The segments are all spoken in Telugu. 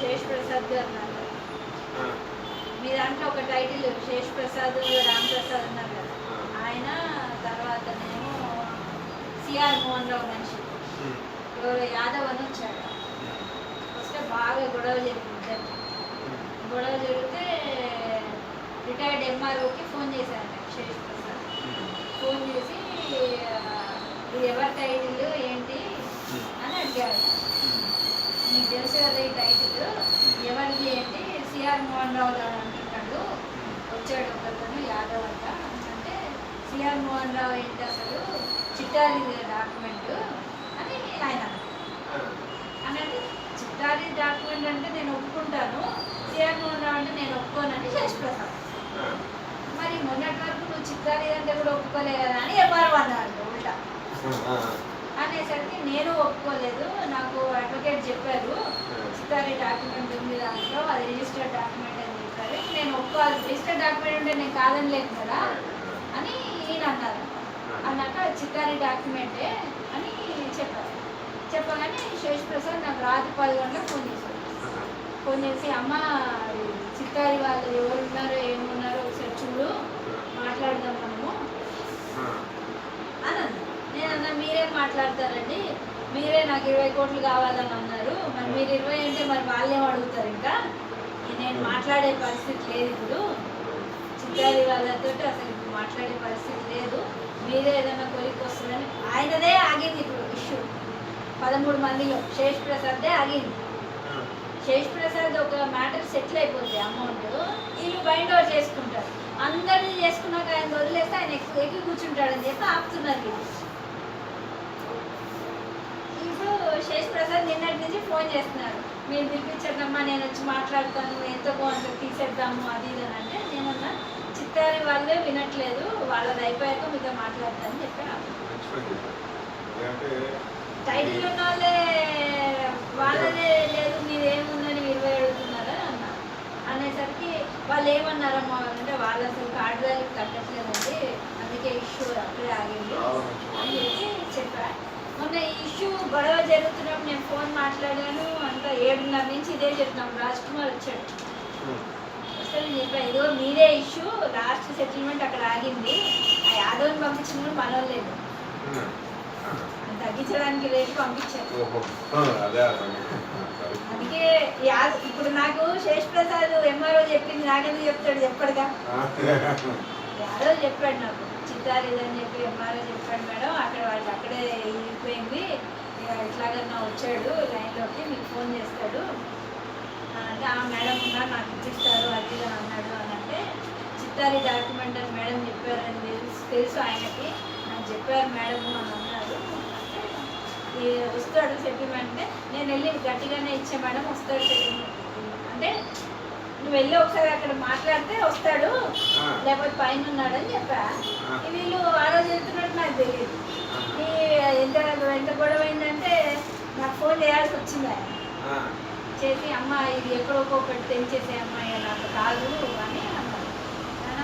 శేష్ ప్రసాద్ గారు అన్నారు. మీ దాంట్లో ఒక టైటిల్ శేష్ ప్రసాద్ రామ్ ప్రసాద్ ఉన్నారు కదా, ఆయన తర్వాత నేను సిఆర్ మోహన్ రావు మనిషి ఎవరు యాదవ్ అని వచ్చాడు. వస్తే బాగా గొడవ జరిగింది. గొడవ జరిగితే రిటైర్డ్ ఎంఆర్ఓకి ఫోన్ చేశాను శేష్ ప్రసాద్. ఫోన్ చేసి ఇది ఎవరి టైటిల్ ఏంటి అని అడిగాడు. నీకు తెలుసు కదా ఈ టైటిల్ ఎవరిది ఏంటి, సిఆర్ మోహన్ రావు గారు అంటున్నాడు, వచ్చాడు ఒకతను యాదవ్ అంట అంటే, సిఆర్ మోహన్ రావు ఏంటి అసలు చిట్టారి డాక్యుమెంట్ అని ఆయన అన్నట్టు. చిట్టారి డాక్యుమెంట్ అంటే నేను ఒప్పుకుంటాను, సిఆర్ మోహన్ రావు అంటే నేను ఒప్పుకోనని శేష్ ప్రసాద్. మరి మొన్నటి వరకు నువ్వు చిట్టారి అంటే కూడా ఒప్పుకోలే కదా అని ఎవరు అన్నాడు ఉల్టా. అనేసరికి నేను ఒప్పుకోలేదు, నాకు అడ్వకేట్ చెప్పారు చిట్టారి డాక్యుమెంట్ ఉంది దాంట్లో, అది రిజిస్టర్డ్ డాక్యుమెంట్ అని చెప్పారు, నేను ఒప్పుకోవాలి, రిజిస్టర్డ్ డాక్యుమెంట్ ఉంటే నేను కాదని లేదు కదా అని ఈయన అన్నారు. అన్నాక చిట్టారి డాక్యుమెంటే అని చెప్పారు. చెప్పగానే శేష్ ప్రసాద్ నాకు రాత్రి 10 గంటలకు ఫోన్ చేశారు. ఫోన్ చేసి అమ్మ చిట్టారి వాళ్ళు ఎవరున్నారో ఏమున్నారో ఒకసారి చూడు, మాట్లాడదాం మనము అని అన్నా. నేను అన్నా మీరేం మాట్లాడతారండి, మీరే నాకు 20 కోట్లు కావాలని అన్నారు, మరి మీరు 20 అంటే మరి వాళ్ళేం అడుగుతారు, ఇంకా నేను మాట్లాడే పరిస్థితి లేదు ఇప్పుడు, చిట్టారి వాళ్ళతో అసలు ఇప్పుడు మాట్లాడే పరిస్థితి లేదు, మీరే ఏదైనా కొలిక్కి వస్తుందని ఆయనదే ఆగింది. ఇప్పుడు ఇష్యూ 13 మందిలో శేష్ ప్రసాద్దే ఆగింది. శేష్ ప్రసాద్ ఒక మ్యాటర్ సెటిల్ అయిపోద్ది, అమౌంట్ వీళ్ళు బైండ్ ఓవర్ చేసుకుంటారు, అందరినీ చేసుకున్నాక ఆయన వదిలేస్తే ఆయన ఎక్కి కూర్చుంటాడని చెప్పి ఆపుతున్నారు. ఇప్పుడు శేష్ ప్రసాద్ నిన్నటి నుంచి ఫోన్ చేస్తున్నారు, మీరు పిలిపించండమ్మా నేను వచ్చి మాట్లాడతాను, ఎంతో కొంత తీసేద్దాము అది ఇది అని అంటే, నేనన్నా చిట్టారి వాళ్ళే వినట్లేదు, వాళ్ళది అయిపోయాక మీతో మాట్లాడతానని చెప్పాను. టైటిల్ ఉన్న వాళ్ళే వాళ్ళదే లేదు మీరేముందని 20 అడుగుతున్నారా అన్న. అనేసరికి వాళ్ళు ఏమన్నారమ్మా అంటే, వాళ్ళు అసలు కార్డు వాల్యూ కట్టట్లేదండి, అందుకే ఇష్యూ అప్పుడే ఆగింది అని చెప్పా. మొన్న ఈ ఇష్యూ గొడవ జరుగుతున్నప్పుడు నేను ఫోన్ మాట్లాడాను, అంతా 7:30 నుంచి ఇదే చెప్తున్నాం. రాజ్ కుమార్ వచ్చాడు, వస్తే నేను చెప్పాను ఇదిగో మీదే ఇష్యూ, లాస్ట్ సెటిల్మెంట్ అక్కడ ఆగింది, ఆ యాదవ్ని పంపించిన కూడా మనోలేదు, తగ్గించడానికి రేటు పంపించారు. అందుకే ఇప్పుడు నాకు శేష్ ప్రసాద్ ఎంఆర్ఓ చెప్పింది, నాకెందుకు చెప్తాడు, చెప్పడుగా యాదవ్ చెప్పాడు నాకు చిట్టారి అని చెప్పి ఎంఆర్ఓ చెప్పాడు మేడం, అక్కడ వాళ్ళకి అక్కడే ఇరిగిపోయింది, ఇట్లాగన్నా వచ్చాడు లైన్లోకి మీకు ఫోన్ చేస్తాడు అంటే, ఆ మేడం ఉన్నారు నాకు ఇచ్చిస్తారు అది అని అన్నాడు అని అంటే, చిట్టారి డాక్యుమెంట్ అని మేడం చెప్పారని తెలుసు ఆయనకి, నాకు చెప్పారు మేడం అని అన్నారు. వస్తాడు సెటిల్మెంట్, నేను వెళ్ళి గట్టిగానే ఇచ్చే మేడం వస్తాడు సెటిల్మెంట్ అంటే, నువ్వు వెళ్ళి ఒకసారి అక్కడ మాట్లాడితే వస్తాడు, లేకపోతే పైన ఉన్నాడని చెప్పా. వీళ్ళు ఆ రోజు వెళ్తున్నట్టు నాకు తెలియదు. ఎంత గొడవ అయిందంటే నాకు ఫోన్ చేయాల్సి వచ్చింది. ఆయన చేసి అమ్మ ఇది ఎక్కడొక్కటి తెంచేసే అమ్మాయి నాకు కాదు అని అన్నారు.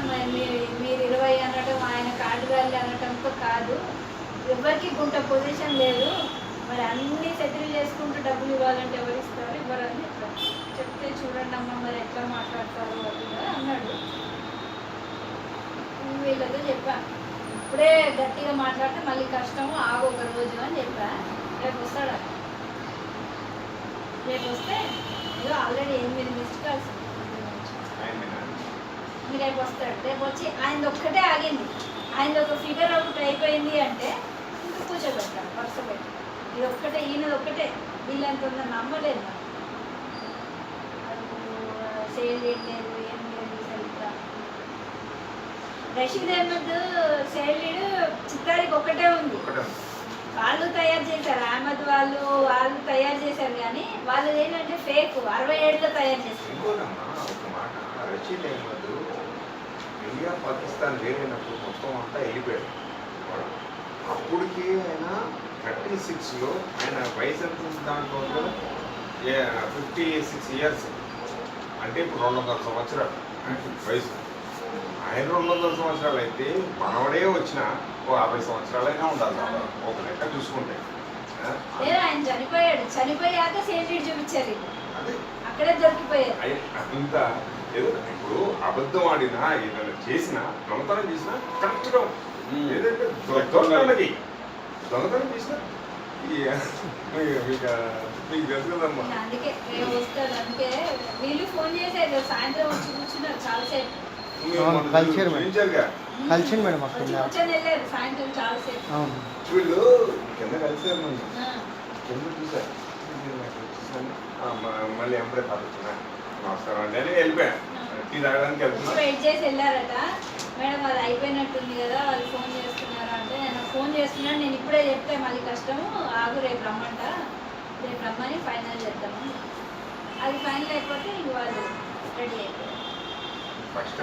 మరి మీరు 20 అనడం, ఆయన కార్డు వాల్యూ అనడంతో కాదు, ఎవరికి గుంట పొజిషన్ లేదు, మరి అన్నీ సెటిల్ చేసుకుంటూ డబ్బులు ఇవ్వాలంటే ఎవరు ఇస్తారు, ఇవ్వరు అని చెప్పారు. చెప్తే చూడండి అమ్మ మరి ఎట్లా మాట్లాడతారు అది అన్నాడు. వీళ్ళతో చెప్పా, ఇప్పుడే గట్టిగా మాట్లాడితే మళ్ళీ కష్టము, ఆగు ఒక రోజు అని చెప్పా. రేపు వస్తాడా, రేపు వస్తే ఇదో ఆల్రెడీ 8 మిస్డ్ కాల్స్, రేపు వస్తాడు. రేపు వచ్చి ఆయనది ఒక్కటే ఆగింది, ఆయనది ఒక ఫిగర్ అవుట్ అయిపోయింది అంటే ఇంకా కూర్చోబెట్టాడు వరుస పెట్టి, ఇది ఒక్కటే ఈయనది ఒక్కటే, వీళ్ళంత ఉందని నమ్మలేదు. సేల్ లేదు ఏం లేదు సరిగ్గా. రషీద్ అహ్మద్ సేల్ చిత్తారికి ఒక్కటే ఉంది, వాళ్ళు తయారు చేశారు, అహ్మద్ వాళ్ళు తయారు చేశారు, కానీ వాళ్ళు ఏంటంటే ఫేక్ 67లో తయారు చేశారు. ఇండియా పాకిస్తాన్ వేరైనప్పుడు మొత్తం అంతా వెళ్ళిపోయాడు. అప్పటికి ఆయన 36లో ఆయన వయసు ఎంత ఉంది దాంట్లో 56 ఇయర్స్, అంటే ఇప్పుడు 200 సంవత్సరాలు వయసు. ఆయన 200 సంవత్సరాలు అయితే మనవడే వచ్చిన 50 సంవత్సరాలైనా ఉండాలి ఒక లెక్క చూసుకుంటే. లేదా ఆయన చనిపోయాక సేమ్ డేట్ చూపించారు వీళ్ళు. అదే అక్కడే దొరికిపోయారు. అదంతా ఏదో ఇప్పుడు అబద్ధం ఆడినా ఏదైనా చేసినా దొంగతనం చేసినా కరెక్ట్గా ఏదంటే దొంగతనం చేసినా మీకు తెలుసు కదమ్మా. అందుకే రేపు వస్తారు. అందుకే వీళ్ళు ఫోన్ చేశారు సాయంత్రం వచ్చి కూర్చున్నారు చాలాసేపు. కలిసారు మేడం. చూపించారుగా. కలిసింది మేడం అక్కడ వచ్చి కూర్చొని వెళ్ళారు సాయంత్రం చాలాసేపు. అవును వీళ్ళు కింద కలిసారు నన్ను ఆ. కింద చూసారు మళ్ళీ ఎంబడే పడుతున్నా నమస్కారం అండి అని వెళ్ళిపోయాను. టీ తాగడానికి వెళ్తున్నా. వెయిట్ చేసి వెళ్ళారట. మేడం అది అయిపోయినట్టుంది కదా వాళ్ళు ఫోన్ చేస్తున్నారు అంటే నేను ఫోన్ చేస్తున్నాను నేను ఇప్పుడే చెప్తే మళ్ళీ కష్టము ఆగు రేపు రమ్మంట రేపు రమ్మని ఫైనల్ చేద్దాము. అది ఫైనల్ అయిపోతే ఇంక వాళ్ళు రెడీ అయిపోయారు. ఫస్ట్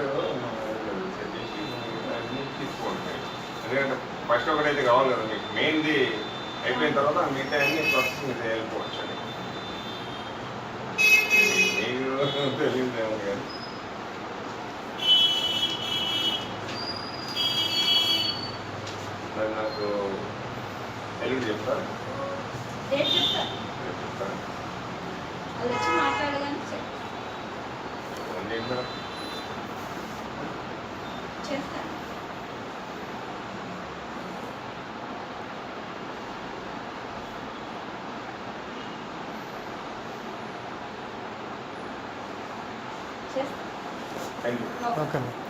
తీసుకోండి ఎందుకంటే ఫస్ట్ ఒకటైతే కావాలి కదా మీకు మెయిన్ది అయిపోయిన తర్వాత మిగతా అన్ని ప్రాసెస్ మీద వెళ్ళిపోవచ్చు అని మీకు తెలియదేమో కానీ మరి నాకు ఎల్లుండి చెప్తారా డేట్ చెప్తారు చెప్తారా వాళ్ళు వచ్చి మాట్లాడగానే చెప్తారు. ఫోన్ చేయండి మేడం. చేస్తాను. చేస్తాను. Thank you. Okay. Okay madam.